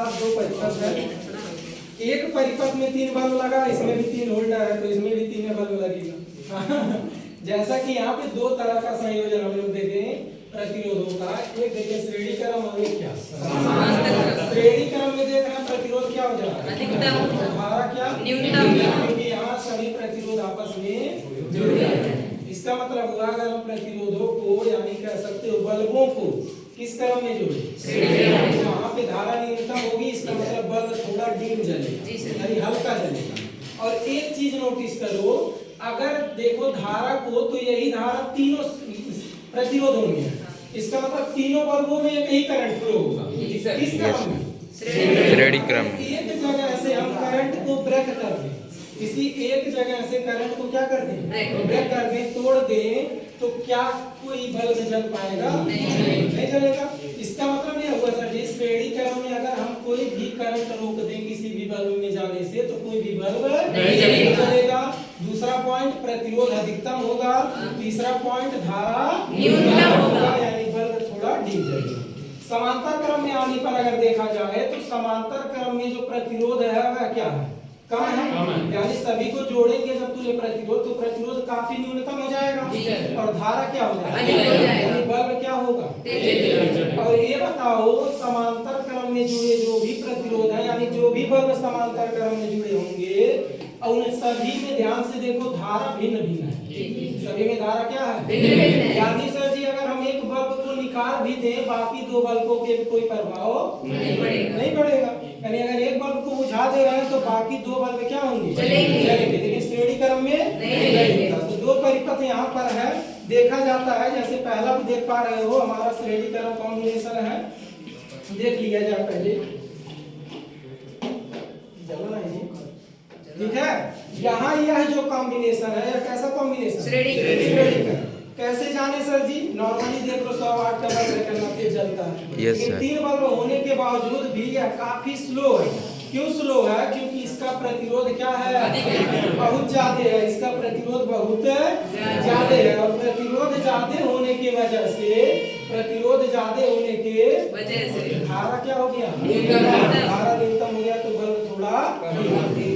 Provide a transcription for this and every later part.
पास दो परिपथ है, एक परिपथ में 3 बल्ब लगा, इसमें भी 3 होल्डर है, तो इसमें भी 3 बल्ब लगेगा। जैसा कि यहाँ पे दो तरह का संयोजन हम लोग देखे प्रतिरोधों का, एक देखे श्रेणी क्रम और एक क्या श्रेणी क्रम में देख रहे हैं प्रतिरोध क्या हो जा रहा है अधिकतम, धारा क्या न्यूनतम, क्योंकि यहाँ सभी प्रतिरोध आपस में जुड़ जाते हैं। इसका मतलब हुआ अगर हम प्रतिरोधों को यानी कह सकते हो बल्बों को किस क्रम में जोड़े तो वहाँ पे धारा न्यूनतम होगी, इसका मतलब बल्ब थोड़ा डीम जलेगा यानी हल्का जलेगा। और एक चीज नोटिस करो, अगर देखो धारा को तो यही धारा तीनों प्रतिरोधों में है, इसका मतलब तीनों बल्बों में एक ही करंट फ्लो होगा। किस क्रम में श्रेणी क्रम। एक जगह से हम करंट को ब्रेक कर दें, किसी एक जगह से करंट को क्या कर दें ब्रेक कर दें, तोड़ दें, तो क्या कोई बल्ब जल पाएगा नहीं जलेगा। इसका मतलब यह हुआ सर जी श्रेणी क्रम में अगर हम कोई भी करंट रोक दें किसी भी बल्ब में जाने से तो कोई भी बल्ब नहीं जलेगा। दूसरा पॉइंट प्रतिरोध अधिकतम होगा, तीसरा पॉइंट धारा न्यूनतम होगा यानी बल्ब थोड़ा डीम जलेगा। समांतर क्रम में आने पर अगर देखा जाए तो समांतर क्रम में जो प्रतिरोध है वह क्या है कम है, यानी सभी को जोड़ेंगे जब तुझे प्रतिरोध तो प्रतिरोध काफी न्यूनतम हो जाएगा और धारा क्या हो जाएगा यानी बल्ब क्या होगा। और ये बताओ समांतर क्रम में जुड़े जो भी प्रतिरोध है यानी जो भी बल्ब समांतर क्रम में जुड़े होंगे और उन सभी में ध्यान से देखो धारा भिन्न भिन्न है, सभी में धारा क्या है यानी सर जी अगर हम एक बल्ब को निकाल भी दें बाकी दो बल्बों के कोई प्रभाव नहीं पड़ेगा। यानी अगर एक बल्ब को बुझा दे रहे हैं तो बाकी दो बल्ब क्या होंगे जलेंगे, लेकिन श्रेणी क्रम में नहीं जलेगा। तो दो परिपथ यहाँ पर है देखा जाता है, जैसे पहला भी देख पा रहे हो हमारा श्रेणी क्रम कॉम्बिनेशन है, देख लिया जाए पहले ठीक है। यहाँ यह जो कॉम्बिनेशन है यह कैसा कॉम्बिनेशन श्रेणी क्रम कैसे जाने सर जी नॉर्मली देख लो 100 वाट का बल्ब करना तेज जलता है लेकिन 3 बल्ब होने के बावजूद भी यह काफी स्लो है। क्यों स्लो है क्योंकि इसका प्रतिरोध क्या है बहुत ज्यादा है, इसका प्रतिरोध बहुत ज्यादा है और प्रतिरोध ज्यादा होने की वजह से धारा क्या हो गया धारा न्यूनतम हो गया तो बल्ब थोड़ा।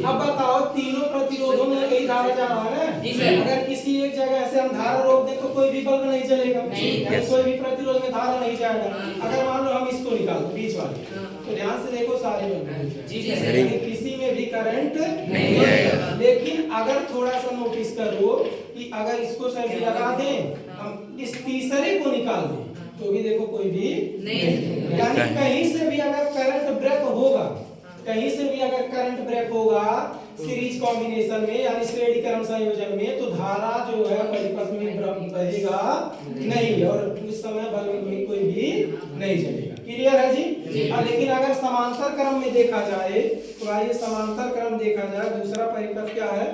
अब बताओ तीनों प्रतिरोधों में यही धारा जा रहा है ना, अगर किसी एक जगह से हम धारा रोक दें तो कोई भी बल्ब नहीं जलेगा कोई भी प्रतिरोध में धारा नहीं जाएगा। अगर मान लो हम इसको निकाल दो बीच वाले तो ध्यान से देखो सारे बल्ब किसी में भी करंट नहीं जाएगा। लेकिन अगर थोड़ा सा नोटिस करो कि अगर इसको सही लगा दें हम इस तीसरे को निकाल दें तो भी देखो कोई भी नहीं, यानी कहीं से भी अगर करंट ब्रेक होगा कहीं से भी अगर करंट ब्रेक होगा सीरीज कॉम्बिनेशन में यानी श्रेणी क्रम संयोजन में तो धारा जो है परिपथ में बहेगा नहीं और उस समय बल्ब में कोई भी नहीं जलेगा। क्लियर है जी हाँ। लेकिन अगर समांतर क्रम में देखा जाए तो आइए समांतर क्रम देखा जाए दूसरा परिपथ क्या है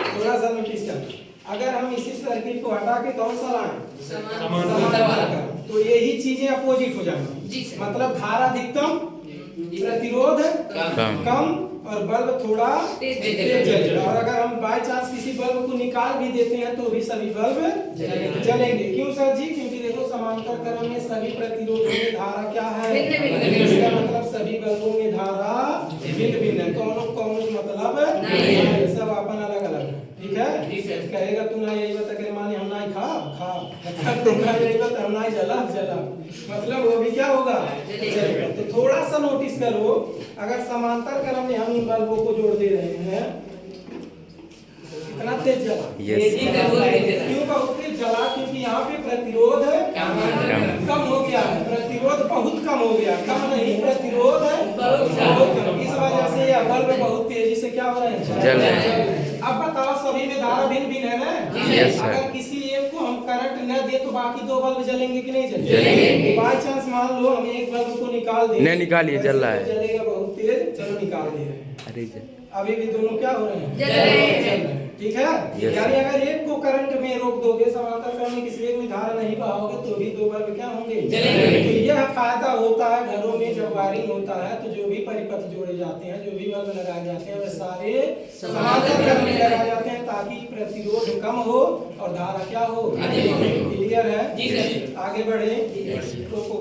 थोड़ा सा नोटिस कर। अगर हम इसी सर्किट को हटा के कौन सा लाएं समांतर तो यही चीजें अपोजिट हो जाएंगी, मतलब धारा अधिकतम प्रतिरोध कम और बल्ब थोड़ा तेज जलेगा। और अगर हम बाय चांस किसी बल्ब को निकाल भी देते हैं तो भी सभी बल्ब जलेंगे। क्यों सर जी क्योंकि देखो समांतर क्रम में सभी प्रतिरोधों में धारा क्या है इसका मतलब सभी बल्बों में धारा भिन्न भिन्न है, कौन मतलब सब अपन अलग अलग है। ठीक है कहेगा तू ना यही बता करे माने हम ना खा तुम ना यही बता हम ना जला मतलब वो भी क्या होगा जलेगा। तो थोड़ा सा नोटिस करो अगर समांतर क्रम में हम इन बल्बों को जोड़ दे रहे हैं कितना तेज जला क्यों बहुत तेज जला क्योंकि यहाँ पे प्रतिरोध कम हो गया है, प्रतिरोध बहुत कम हो गया, कम नहीं प्रतिरोध बहुत कम, इस वजह से यह बल्ब बहुत तेजी से क्या हो रहे हैं जल रहे हैं। अब बताओ सभी में धारा भिन्न भिन्न है ना, अगर किसी एक को हम करंट न दे तो बाकी दो बल्ब जलेंगे कि नहीं जलेंगे। बाय चांस मान लो हम एक बल्ब को निकाल दें नहीं निकालिए जल रहा है जलेगा बहुत तेज चलो निकाल दे रहे हैं अरे अभी भी दोनों क्या हो रहे हैं जल रहे हैं। ठीक है यानी अगर एक को करंट में रोक दोगे समांतर क्रम में किसी एक में धारा नहीं बहाओगे तो भी दो बल्ब क्या होंगे जलेंगे। तो यह फायदा होता है घरों में जब वायरिंग होता है तो जो भी परिपथ जोड़े जाते हैं जो भी बल्ब लगाए जाते हैं वे सारे समांतर क्रम में लगाए जाते हैं ताकि प्रतिरोध कम हो और धारा क्या हो। क्लियर है? जी सर। आगे बढ़े। जी सर। रोको